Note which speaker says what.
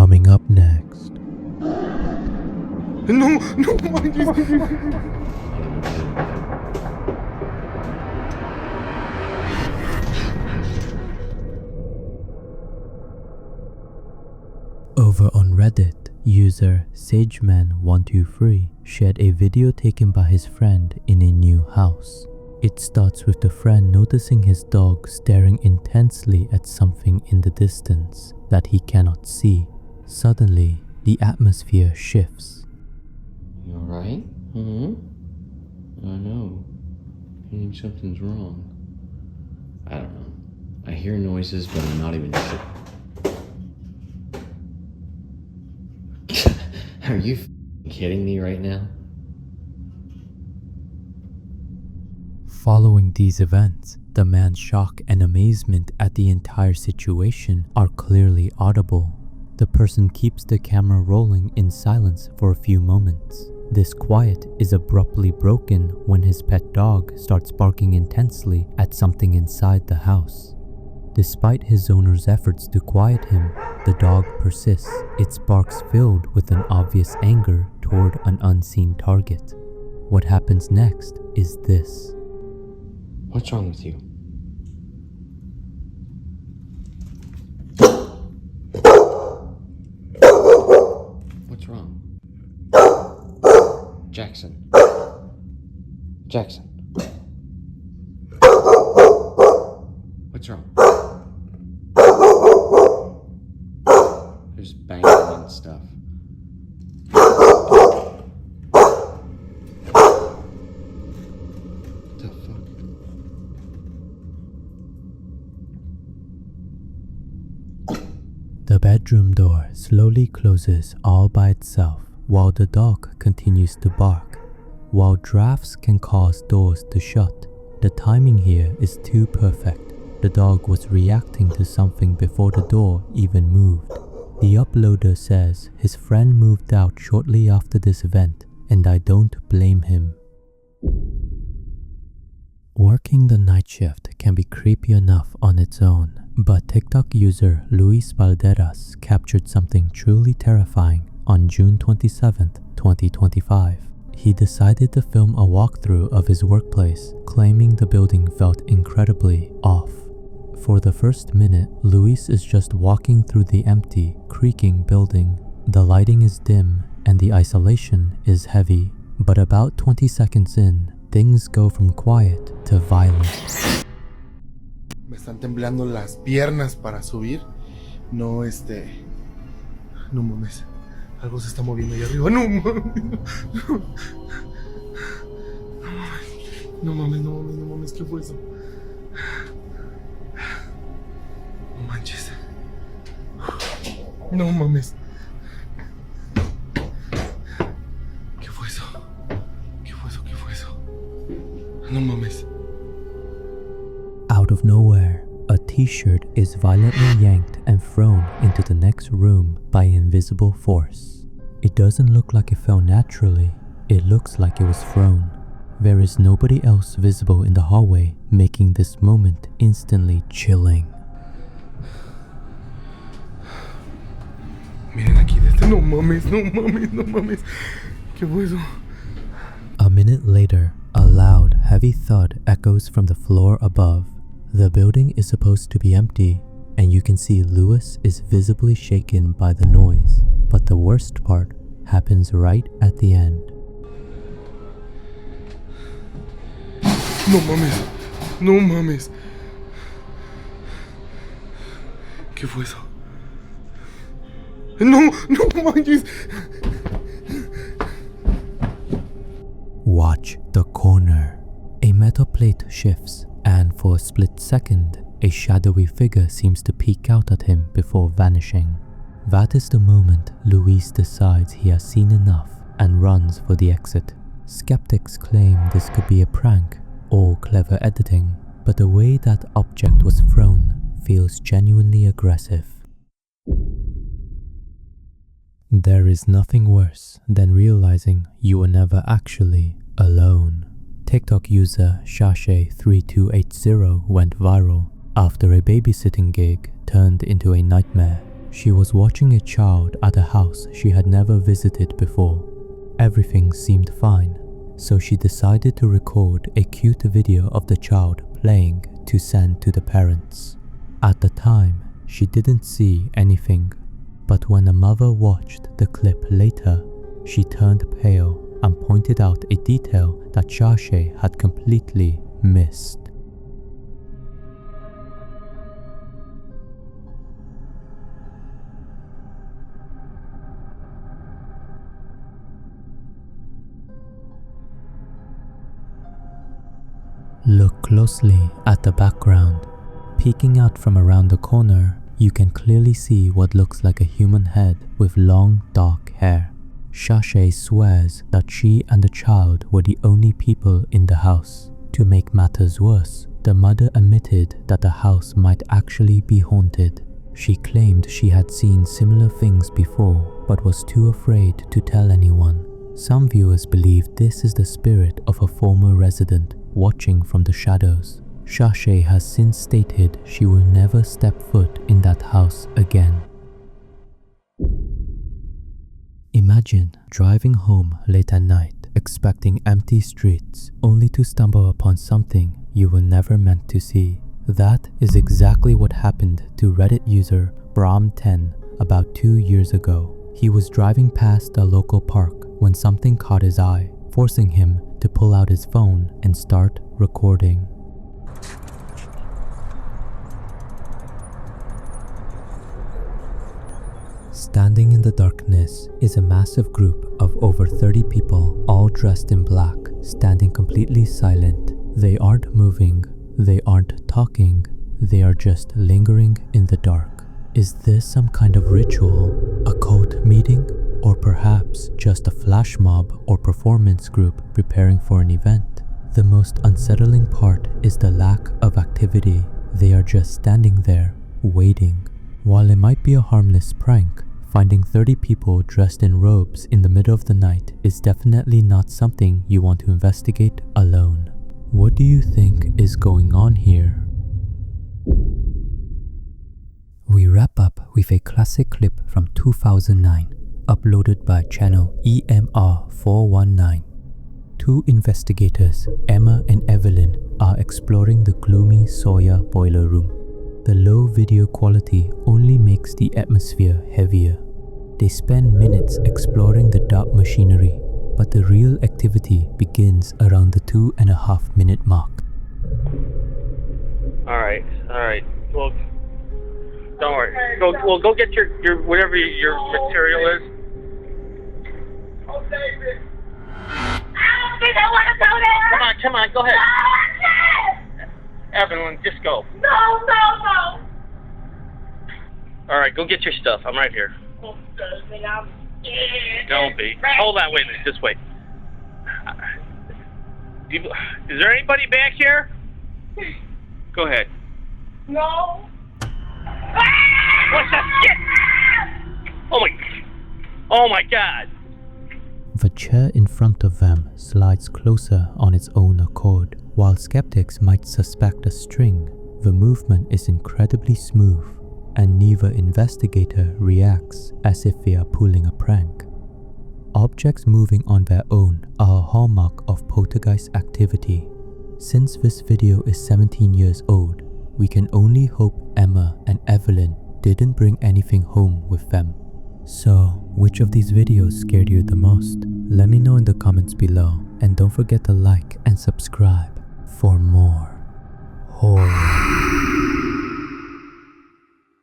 Speaker 1: Coming up next.
Speaker 2: No manches.
Speaker 1: Over on Reddit, user SageMan123 shared a video taken by his friend in a new house. It starts with the friend noticing his dog staring intensely at something in the distance that he cannot see. Suddenly, the atmosphere shifts.
Speaker 3: You alright? I know. I think something's wrong. I don't know. I hear noises, but I'm not even sure. Are you kidding me right now?
Speaker 1: Following these events, the man's shock and amazement at the entire situation are clearly audible. The person keeps the camera rolling in silence for a few moments. This quiet is abruptly broken when his pet dog starts barking intensely at something inside the house. Despite his owner's efforts to quiet him, the dog persists, its barks filled with an obvious anger toward an unseen target. What happens next is this.
Speaker 3: What's wrong with you? What's wrong? Jackson. What's wrong? There's banging and stuff. What the fuck?
Speaker 1: The bedroom door slowly closes all by itself while the dog continues to bark. While drafts can cause doors to shut, the timing here is too perfect. The dog was reacting to something before the door even moved. The uploader says his friend moved out shortly after this event, and I don't blame him. Working the night shift can be creepy enough on its own, but TikTok user Luis Valderas captured something truly terrifying on June 27, 2025. He decided to film a walkthrough of his workplace, claiming the building felt incredibly off. For the first minute, Luis is just walking through the empty, creaking building. The lighting is dim and the isolation is heavy, but about 20 seconds in, things go from quiet to violent.
Speaker 2: Me están temblando las piernas para subir. No, no mames. Algo se está moviendo ahí arriba. No mames. ¿Qué fue eso? No manches. No mames. ¿Qué fue eso? No mames.
Speaker 1: Out of nowhere, a t-shirt is violently yanked and thrown into the next room by invisible force. It doesn't look like it fell naturally, it looks like it was thrown. There is nobody else visible in the hallway, making this moment instantly chilling.
Speaker 2: Miren aquí de este. No mames. ¿Qué fue eso?
Speaker 1: A minute later, a loud, heavy thud echoes from the floor above. The building is supposed to be empty, and you can see Lewis is visibly shaken by the noise, but the worst part happens right at the end.
Speaker 2: No mames. ¿Qué fue eso? No manches.
Speaker 1: Watch the corner. A metal plate shifts, and for a split second, a shadowy figure seems to peek out at him before vanishing. That is the moment Luis decides he has seen enough and runs for the exit. Skeptics claim this could be a prank or clever editing, but the way that object was thrown feels genuinely aggressive. There is nothing worse than realizing you were never actually alone. TikTok user Shashay3280 went viral after a babysitting gig turned into a nightmare. She was watching a child at a house she had never visited before. Everything seemed fine, so she decided to record a cute video of the child playing to send to the parents. At the time, she didn't see anything, but when the mother watched the clip later, she turned pale and pointed out a detail that Shashay had completely missed. Look closely at the background. Peeking out from around the corner, you can clearly see what looks like a human head with long, dark hair. Shashay swears that she and the child were the only people in the house. To make matters worse, the mother admitted that the house might actually be haunted. She claimed she had seen similar things before, but was too afraid to tell anyone. Some viewers believe this is the spirit of a former resident watching from the shadows. Shashay has since stated she will never step foot in that house again. Imagine driving home late at night, expecting empty streets, only to stumble upon something you were never meant to see. That is exactly what happened to Reddit user Bram10 about 2 years ago. He was driving past a local park when something caught his eye, forcing him to pull out his phone and start recording. Standing in the darkness is a massive group of over 30 people, all dressed in black, standing completely silent. They aren't moving, they aren't talking, they are just lingering in the dark. Is this some kind of ritual, a cult meeting, or perhaps just a flash mob or performance group preparing for an event? The most unsettling part is the lack of activity. They are just standing there, waiting. While it might be a harmless prank, finding 30 people dressed in robes in the middle of the night is definitely not something you want to investigate alone. What do you think is going on here? We wrap up with a classic clip from 2009, uploaded by channel EMR419. Two investigators, Emma and Evelyn, are exploring the gloomy Sawyer boiler room. The low video quality only makes the atmosphere heavier. They spend minutes exploring the dark machinery, but the real activity begins around the 2.5 minute mark.
Speaker 4: Alright. Well, don't worry. Go get your whatever your material is.
Speaker 5: Oh, David! I don't think I want to go there!
Speaker 4: Come on, go ahead.
Speaker 5: No,
Speaker 4: Evelyn, just go.
Speaker 5: No!
Speaker 4: Alright, go get your stuff. I'm right here.
Speaker 5: Oh, David, I'm scared.
Speaker 4: Don't be. Hold on, wait a minute. Just wait. Is there anybody back here? Go ahead.
Speaker 5: No.
Speaker 4: What the shit? Oh my God.
Speaker 1: The chair in front of them slides closer on its own accord. While skeptics might suspect a string, the movement is incredibly smooth, and neither investigator reacts as if they are pulling a prank. Objects moving on their own are a hallmark of poltergeist activity. Since this video is 17 years old, we can only hope Emma and Evelyn didn't bring anything home with them. So, which of these videos scared you the most? Let me know in the comments below, and don't forget to like and subscribe for more.